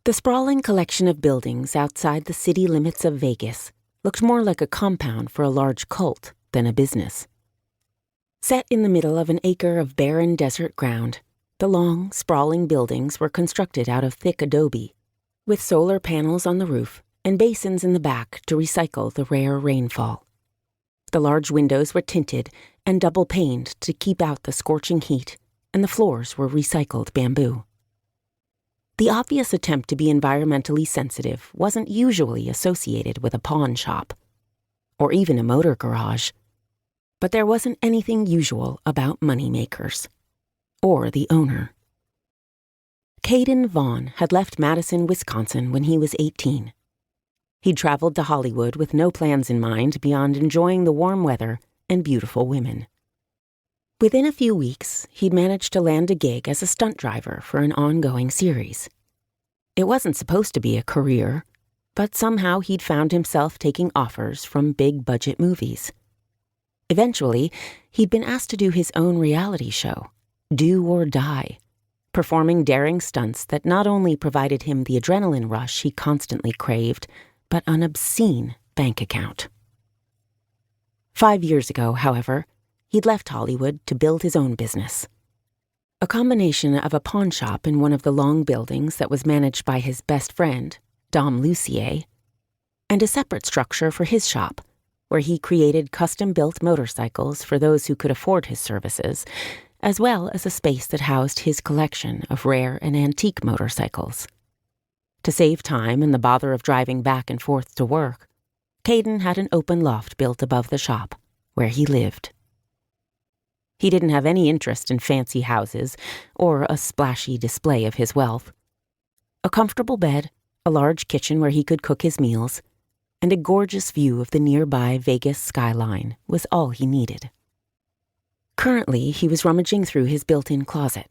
The sprawling collection of buildings outside the city limits of Vegas looked more like a compound for a large cult than a business. Set in the middle of an acre of barren desert ground, the long, sprawling buildings were constructed out of thick adobe, with solar panels on the roof and basins in the back to recycle the rare rainfall. The large windows were tinted and double-paned to keep out the scorching heat, and the floors were recycled bamboo. The obvious attempt to be environmentally sensitive wasn't usually associated with a pawn shop, or even a motor garage, but there wasn't anything usual about moneymakers, or the owner. Kaden Vaughn had left Madison, Wisconsin when he was 18. He'd traveled to Hollywood with no plans in mind beyond enjoying the warm weather and beautiful women. Within a few weeks, he'd managed to land a gig as a stunt driver for an ongoing series. It wasn't supposed to be a career, but somehow he'd found himself taking offers from big-budget movies. Eventually, he'd been asked to do his own reality show, Do or Die, performing daring stunts that not only provided him the adrenaline rush he constantly craved, but an obscene bank account. 5 years ago, however, he'd left Hollywood to build his own business. A combination of a pawn shop in one of the long buildings that was managed by his best friend, Dom Lucier, and a separate structure for his shop, where he created custom-built motorcycles for those who could afford his services, as well as a space that housed his collection of rare and antique motorcycles. To save time and the bother of driving back and forth to work, Kaden had an open loft built above the shop, where he lived. He didn't have any interest in fancy houses or a splashy display of his wealth. A comfortable bed, a large kitchen where he could cook his meals, and a gorgeous view of the nearby Vegas skyline was all he needed. Currently, he was rummaging through his built-in closet,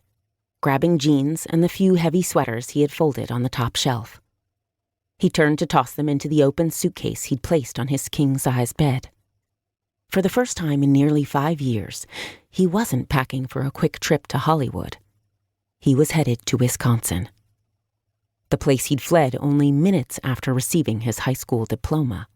grabbing jeans and the few heavy sweaters he had folded on the top shelf. He turned to toss them into the open suitcase he'd placed on his king-size bed. For the first time in nearly 5 years, he wasn't packing for a quick trip to Hollywood. He was headed to Wisconsin, the place he'd fled only minutes after receiving his high school diploma.